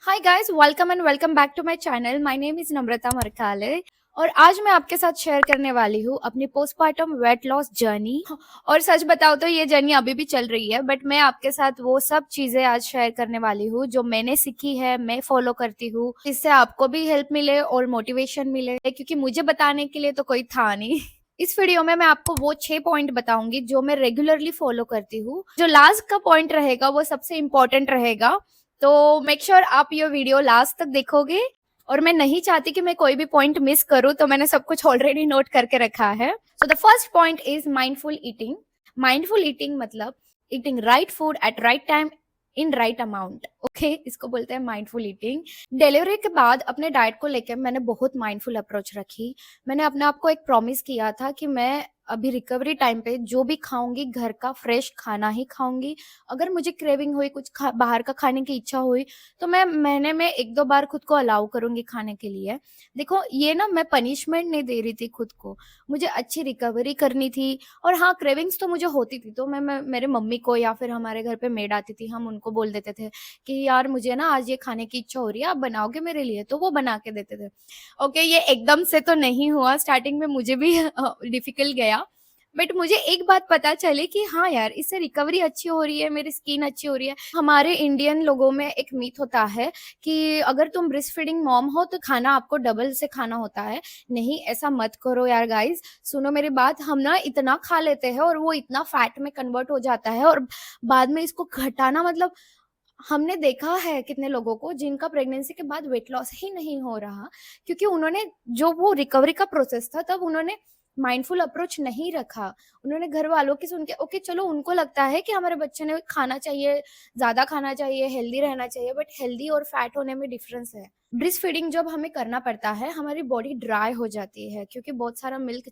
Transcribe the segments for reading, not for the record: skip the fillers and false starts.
Hi guys, welcome and welcome back to my channel. My name is Namrata Markale और आज मैं आपके साथ शेयर करने वाली हूँ अपनी पोस्टपार्टम वेट लॉस जर्नी। और सच बताओ तो ये जर्नी अभी भी चल रही है, बट मैं आपके साथ वो सब चीजें आज शेयर करने वाली हूँ जो मैंने सीखी है, मैं फॉलो करती हूँ, इससे आपको भी हेल्प मिले और मोटिवेशन मिले, क्योंकि मुझे बताने के लिए तो कोई था नहीं। इस वीडियो में मैं आपको वो 6 पॉइंट बताऊंगी जो मैं रेगुलरली फॉलो करती हूँ। जो लास्ट का पॉइंट रहेगा वो सबसे इम्पोर्टेंट रहेगा, तो मेक श्योर आप ये वीडियो लास्ट तक देखोगे। और मैं नहीं चाहती कि मैं कोई भी पॉइंट मिस करूं, तो मैंने सब कुछ ऑलरेडी नोट करके रखा है। So the first point is mindful eating. Mindful eating मतलब eating right food at right time in right amount. Okay, इसको बोलते हैं माइंडफुल ईटिंग। डिलीवरी के बाद अपने डाइट को लेकर मैंने बहुत माइंडफुल अप्रोच रखी। मैंने अपने आप को एक प्रॉमिस किया था कि मैं अभी रिकवरी टाइम पे जो भी खाऊंगी घर का फ्रेश खाना ही खाऊंगी। अगर मुझे क्रेविंग हुई, कुछ बाहर का खाने की इच्छा हुई, तो मैं महीने में एक दो बार खुद को अलाउ करूंगी खाने के लिए। देखो, ये ना मैं पनिशमेंट नहीं दे रही थी खुद को, मुझे अच्छी रिकवरी करनी थी। और हाँ, क्रेविंग्स तो मुझे होती थी, तो मैं मेरे मम्मी को या फिर हमारे घर पे मेड आती थी, हम उनको बोल देते थे कि यार मुझे ना आज ये खाने की इच्छा हो रही है, आप बनाओगे मेरे लिए? तो वो बना के देते थे। ओके, ये एकदम से तो नहीं हुआ, स्टार्टिंग में मुझे भी डिफिकल्ट गया। बट मुझे एक बात पता चली कि हाँ यार, इससे रिकवरी अच्छी हो रही है, मेरी स्किन अच्छी हो रही है। हमारे इंडियन लोगों में एक मीथ होता है कि अगर तुम ब्रेस्ट फीडिंग मॉम हो तो खाना आपको डबल से खाना होता है। नहीं, ऐसा मत करो यार गाइस, सुनो मेरी बात। हम ना इतना खा लेते हैं और वो इतना फैट में कन्वर्ट हो जाता है, और बाद में इसको घटाना मतलब, हमने देखा है कितने लोगों को जिनका प्रेगनेंसी के बाद वेट लॉस ही नहीं हो रहा, क्योंकि उन्होंने जो वो रिकवरी का प्रोसेस था तब उन्होंने माइंडफुल अप्रोच नहीं रखा। उन्होंने घर वालों की सुन के, ओके चलो, उनको लगता है कि हमारे बच्चे ने खाना चाहिए, ज्यादा खाना चाहिए, हेल्दी रहना चाहिए, बट हेल्दी और फैट होने में डिफरेंस है। ब्रेस्ट फीडिंग जब हमें करना पड़ता है, हमारी बॉडी ड्राई हो जाती है क्योंकि बहुत सारा मिल्क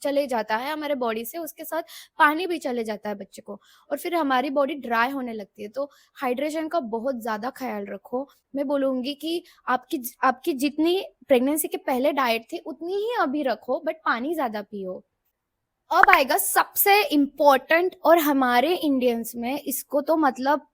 चले जाता है हमारे बॉडी से, उसके साथ पानी भी चले जाता है बच्चे को, और फिर हमारी बॉडी ड्राई होने लगती है। तो हाइड्रेशन का बहुत ज्यादा ख्याल रखो। मैं बोलूंगी कि आपकी आपकी जितनी प्रेगनेंसी के पहले डाइट थी उतनी ही अभी रखो, बट पानी ज्यादा पियो। अब आएगा सबसे इम्पोर्टेंट, और हमारे इंडियंस में इसको तो मतलब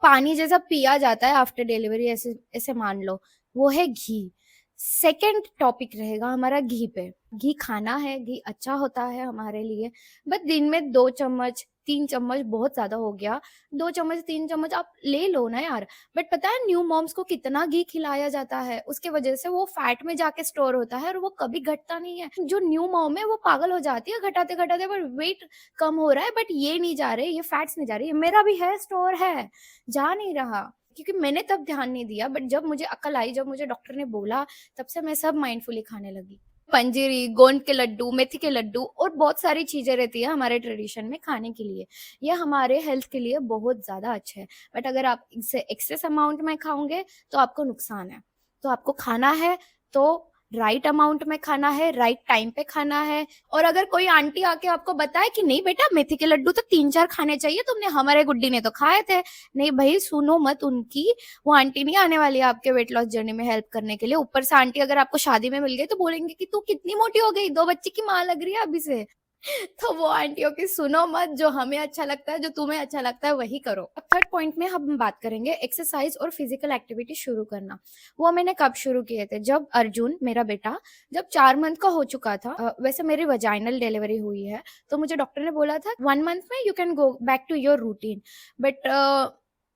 पानी जैसा पिया जाता है आफ्टर डिलीवरी, ऐसे ऐसे मान लो, वो है घी। सेकंड टॉपिक रहेगा हमारा घी पे। घी खाना है, घी अच्छा होता है हमारे लिए, बट दिन में 2 चम्मच 3 चम्मच बहुत ज्यादा हो गया। 2 चम्मच 3 चम्मच आप ले लो ना यार। बट पता है न्यू मॉम्स को कितना घी खिलाया जाता है, उसके वजह से वो फैट में जाके स्टोर होता है और वो कभी घटता नहीं है। जो न्यू मॉम है वो पागल हो जाती है घटाते घटाते, पर वेट कम हो रहा है, बट ये नहीं जा रहे, ये फैट्स नहीं जा रही। मेरा भी है, स्टोर है, जा नहीं रहा, क्योंकि मैंने तब ध्यान नहीं दिया। बट जब मुझे अकल आई, जब मुझे डॉक्टर ने बोला, तब से मैं सब माइंडफुली खाने लगी। पंजीरी, गोंद के लड्डू, मेथी के लड्डू और बहुत सारी चीजें रहती है हमारे ट्रेडिशन में खाने के लिए। ये हमारे हेल्थ के लिए बहुत ज्यादा अच्छा है, बट अगर आप इसे एक्सेस अमाउंट में खाओगे तो आपको नुकसान है। तो आपको खाना है तो राइट अमाउंट में खाना है, राइट टाइम पे खाना है। और अगर कोई आंटी आके आपको बताए कि नहीं बेटा, मेथी के लड्डू तो 3-4 खाने चाहिए, तुमने हमारे गुड्डी ने तो खाए थे, नहीं भाई, सुनो मत उनकी। वो आंटी नहीं आने वाली है आपके वेट लॉस जर्नी में हेल्प करने के लिए। ऊपर से आंटी अगर आपको शादी में मिल गई तो बोलेंगे कि तू कितनी मोटी हो गई, 2 बच्चे की माँ लग रही है अभी से। तो वो आंटियों की सुनो मत, जो हमें अच्छा लगता है, जो तुम्हें अच्छा लगता है वही करो। अब थर्ड पॉइंट में हम बात करेंगे एक्सरसाइज और फिजिकल एक्टिविटी शुरू करना। वो मैंने कब शुरू किए थे, जब अर्जुन मेरा बेटा जब 4 मंथ का हो चुका था। वैसे मेरी वजाइनल डिलीवरी हुई है, तो मुझे डॉक्टर ने बोला था 1 मंथ में you can go back to your routine, but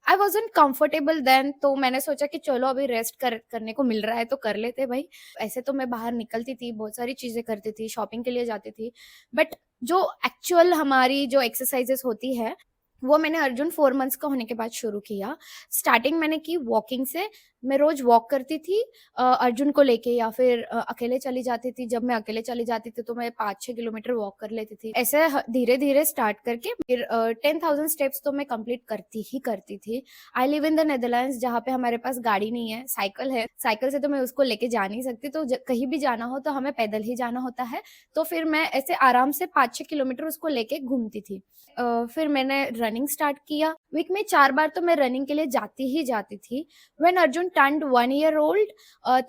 I wasn't comfortable then. तो मैंने सोचा कि चलो अभी रेस्ट करने को मिल रहा है तो कर लेते भाई। ऐसे तो मैं बाहर निकलती थी, बहुत सारी चीजें करती थी, शॉपिंग के लिए जाती थी, बट जो एक्चुअल हमारी जो एक्सरसाइजेस होती है वो मैंने अर्जुन 4 मंथ्स का होने के बाद शुरू किया। स्टार्टिंग मैंने की वॉकिंग से। मैं रोज वॉक करती थी अर्जुन को लेके, या फिर अकेले चली जाती थी। जब मैं अकेले चली जाती थी तो मैं 5-6 किलोमीटर वॉक कर लेती थी। ऐसे धीरे धीरे स्टार्ट करके फिर 10,000 स्टेप्स तो मैं कंप्लीट करती ही करती थी। I live in the Netherlands, जहाँ पे हमारे पास गाड़ी नहीं है, साइकिल है। साइकिल से तो मैं उसको लेके जा नहीं सकती, तो कहीं भी जाना हो तो हमें पैदल ही जाना होता है। तो फिर मैं ऐसे आराम से 5-6 किलोमीटर उसको लेके घूमती थी। फिर मैंने रनिंग स्टार्ट किया। वीक में 4 बार तो मैं रनिंग के लिए जाती ही जाती थी। When Arjun turned 1 year old,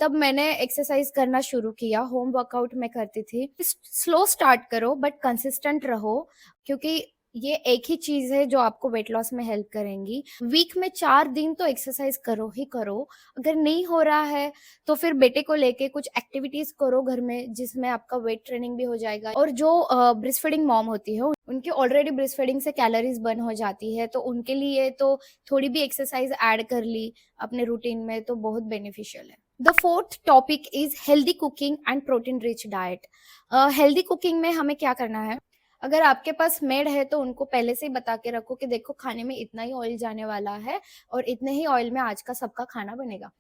तब मैंने एक्सरसाइज करना शुरू किया। होम वर्कआउट मैं करती थी। स्लो स्टार्ट करो बट कंसिस्टेंट रहो, क्योंकि ये एक ही चीज़ है जो आपको वेट लॉस में हेल्प करेंगी। वीक में 4 दिन तो एक्सरसाइज़ करो ही करो। अगर नहीं हो रहा है, तो फिर बेटे को लेके कुछ एक्टिविटीज़ करो घर में, जिसमें आपका वेट ट्रेनिंग भी हो जाएगा। और जो ब्रेस्ट फीडिंग मॉम होती है, उनकी ऑलरेडी ब्रेस्ट फीडिंग से कैलोरीज़ बर्न हो जाती है, तो उनके लिए तो थोड़ी भी एक्सरसाइज़ ऐड कर ली अपने रूटीन में, तो बहुत बेनिफिशियल है। The fourth topic is healthy cooking and protein rich diet. Healthy cooking में हमें क्या करना है? अगर आपके पास मेड है तो उनको पहले से ही बता के रखो कि देखो खाने में इतना ही ऑयल जाने वाला है और इतने ही ऑयल में आज का सबका खाना बनेगा।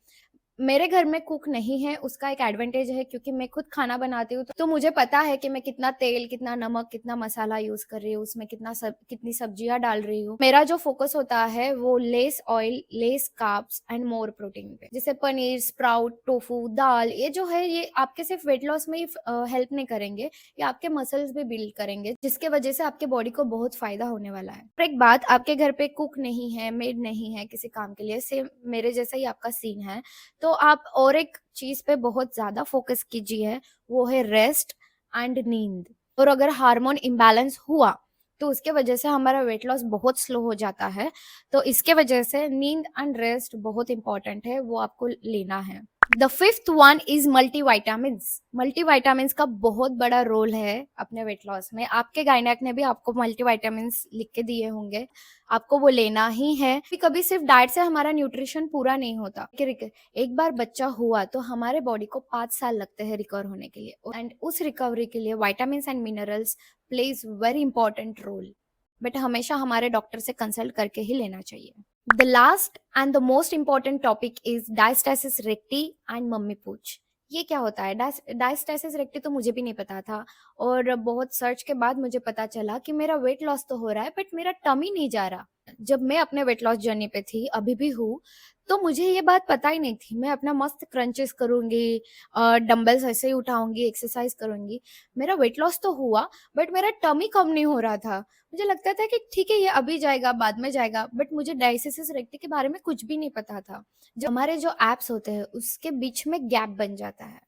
मेरे घर में कुक नहीं है, उसका एक एडवांटेज है क्योंकि मैं खुद खाना बनाती हूँ, तो मुझे पता है कि मैं कितना तेल, कितना नमक, कितना मसाला यूज़ कर रही हूँ, उसमें कितनी सब्जियाँ डाल रही हूँ। मेरा जो फ़ोकस होता है वो less oil, less carbs and more protein पे। जैसे पनीर, स्प्राउट, टोफू, दाल, ये जो है ये आपके सिर्फ वेट लॉस में ही हेल्प नहीं करेंगे, ये आपके मसल्स भी बिल्ड करेंगे, जिसके वजह से आपके बॉडी को बहुत फ़ायदा होने वाला है। और एक बात, आपके घर पे कुक नहीं है, मेड नहीं है किसी काम के लिए, सेम मेरे जैसा ही आपका सीन है, तो आप और एक चीज़ पे बहुत ज़्यादा फ़ोकस कीजिए, वो है रेस्ट एंड नींद। और अगर हार्मोन इम्बैलेंस हुआ, तो उसके वजह से हमारा वेट लॉस बहुत स्लो हो जाता है। तो इसके वजह से नींद एंड रेस्ट बहुत इम्पोर्टेंट है, वो आपको लेना है। The fifth one is multivitamins. Multivitamins का बहुत बड़ा रोल है अपने वेट लॉस में। आपके गायनेक ने भी आपको मल्टीविटामिन्स लिख के दिए होंगे, आपको वो लेना ही है। कभी सिर्फ डाइट से हमारा न्यूट्रिशन पूरा नहीं होता। एक बार बच्चा हुआ तो हमारे बॉडी को 5 साल लगते हैं रिकवर होने के लिए, एंड उस रिकवरी के लिए vitamins and minerals plays very important role. बट हमेशा हमारे डॉक्टर से कंसल्ट करके ही लेना चाहिए। The last and the most important topic is diastasis recti and mummy पूछ। ये क्या होता है? डायस्टेसिस रेक्टी तो मुझे भी नहीं पता था, और बहुत सर्च के बाद मुझे पता चला कि मेरा वेट लॉस तो हो रहा है बट मेरा टमी नहीं जा रहा। जब मैं अपने वेट लॉस जर्नी पे थी, अभी भी हूँ, तो मुझे ये बात पता ही नहीं थी। मैं अपना मस्त क्रंचेस करूंगी, डंबल्स ऐसे ही उठाऊंगी, एक्सरसाइज करूंगी, मेरा वेट लॉस तो हुआ बट मेरा टमी कम नहीं हो रहा था। मुझे लगता था कि ठीक है ये अभी जाएगा, बाद में जाएगा, बट मुझे डायस्टेसिस रेक्टी के बारे में कुछ भी नहीं पता था। जो हमारे जो एप्स होते हैं उसके बीच में गैप बन जाता है,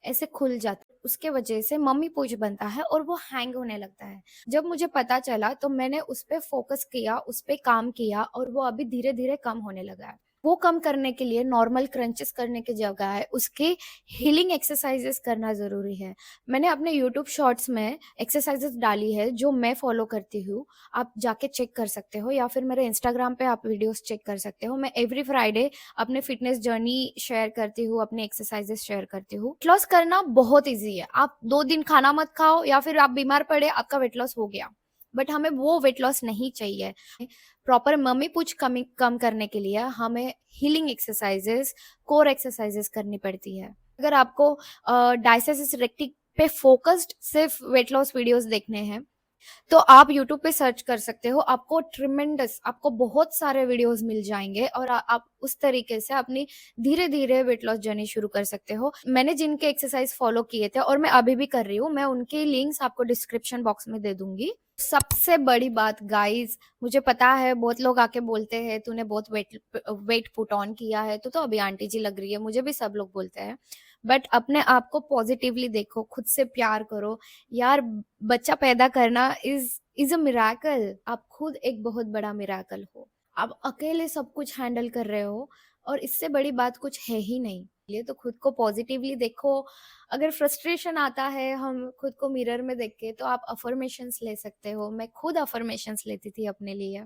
ऐसे खुल जाता है, उसके वजह से मम्मी पोच बनता है और वो हैंग होने लगता है। जब मुझे पता चला तो मैंने उस पे फोकस किया, उस पे काम किया, और वो अभी धीरे धीरे कम होने लगा है। वो कम करने के लिए नॉर्मल क्रंचेस करने की जगह है उसके हीलिंग एक्सरसाइजेस करना जरूरी है। मैंने अपने यूट्यूब शॉर्ट्स में एक्सरसाइजेस डाली है जो मैं फॉलो करती हूँ, आप जाके चेक कर सकते हो, या फिर मेरे इंस्टाग्राम पे आप वीडियोस चेक कर सकते हो। मैं एवरी फ्राइडे अपने फिटनेस जर्नी शेयर करती हूँ, अपने एक्सरसाइजेस शेयर करती हूँ। वेट लॉस करना बहुत ईजी है। आप 2 दिन खाना मत खाओ या फिर आप बीमार पड़े, आपका वेट लॉस हो गया, बट हमें वो वेट लॉस नहीं चाहिए। प्रॉपर मम्मी पूछ कम करने के लिए हमें हीलिंग एक्सरसाइजेस, कोर एक्सरसाइजेस करनी पड़ती है। अगर आपको डायस्टेसिस रेक्टी पे फोकस्ड सिर्फ वेट लॉस वीडियोस देखने हैं, तो आप यूट्यूब पे सर्च कर सकते हो, आपको ट्रिमेंडस, आपको बहुत सारे वीडियोस मिल जाएंगे, और आप उस तरीके से अपनी धीरे धीरे वेट लॉस जर्नी शुरू कर सकते हो। मैंने जिनके एक्सरसाइज फॉलो किए थे और मैं अभी भी कर रही हूँ, मैं उनके लिंक्स आपको डिस्क्रिप्शन बॉक्स में दे दूंगी। सबसे बड़ी बात गाइस, मुझे पता है बहुत लोग आके बोलते हैं तूने बहुत वेट पुट ऑन किया है, तो अभी आंटी जी लग रही है, मुझे भी सब लोग बोलते हैं, बट अपने आप को पॉजिटिवली देखो, खुद से प्यार करो यार। बच्चा पैदा करना इज अ मिराकल। आप खुद एक बहुत बड़ा मिराकल हो, आप अकेले सब कुछ हैंडल कर रहे हो, और इससे बड़ी बात कुछ है ही नहीं। ये तो खुद को पॉजिटिवली देखो। अगर फ्रस्ट्रेशन आता है हम खुद को मिरर में देख के, तो आप अफर्मेशंस ले सकते हो। मैं खुद अफर्मेशंस लेती थी अपने लिए।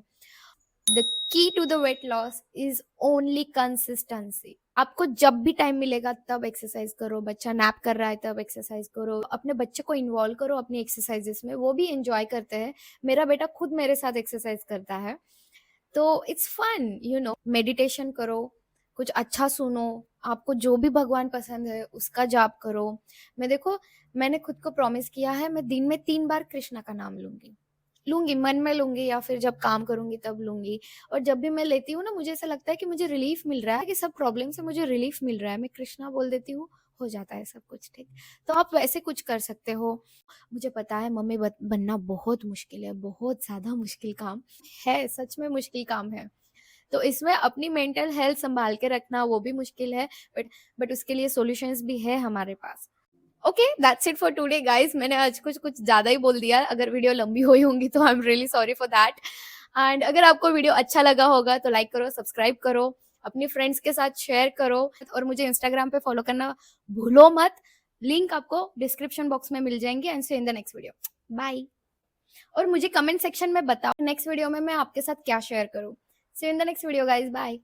The key to the weight loss is only consistency. आपको जब भी टाइम मिलेगा तब एक्सरसाइज करो, बच्चा नैप कर रहा है तब एक्सरसाइज करो, अपने बच्चे को इन्वॉल्व करो अपनी एक्सरसाइजेस में, वो भी एंजॉय करते हैं। मेरा बेटा खुद मेरे साथ एक्सरसाइज करता है, तो इट्स फन, मेडिटेशन करो, कुछ अच्छा सुनो, आपको जो भी भगवान पसंद है उसका जाप करो। मैंने खुद को प्रॉमिस किया है, मैं दिन में 3 बार कृष्णा का नाम लूंगी, मन में लूंगी या फिर जब काम करूंगी तब लूंगी। और जब भी मैं लेती हूँ ना, मुझे ऐसा लगता है कि मुझे रिलीफ मिल रहा है, कि सब प्रॉब्लम से मुझे रिलीफ मिल रहा है, मैं कृष्णा बोल देती हूँ, हो जाता है सब कुछ ठीक। तो आप वैसे कुछ कर सकते हो। मुझे पता है मम्मी बनना बहुत मुश्किल है, बहुत ज्यादा मुश्किल काम है, सच में मुश्किल काम है। तो इसमें अपनी मेंटल हेल्थ संभाल के रखना वो भी मुश्किल है, बट उसके लिए सॉल्यूशंस भी है हमारे पास। Okay, that's it for today guys. मैंने आज कुछ कुछ ज़्यादा ही बोल दिया। अगर वीडियो लंबी हुई होंगी तो I am really sorry for that. And अगर आपको वीडियो अच्छा लगा होगा तो लाइक करो, सब्सक्राइब करो, अपनी फ्रेंड्स के साथ शेयर करो और मुझे इंस्टाग्राम पे फॉलो करना भूलो मत। लिंक आपको डिस्क्रिप्शन बॉक्स में मिल जाएंगे। And see in the next video. Bye. और मुझे कमेंट सेक्शन में बताओ नेक्स्ट वीडियो में मैं आपके साथ क्या शेयर करूँ। See in the next video guys. Bye.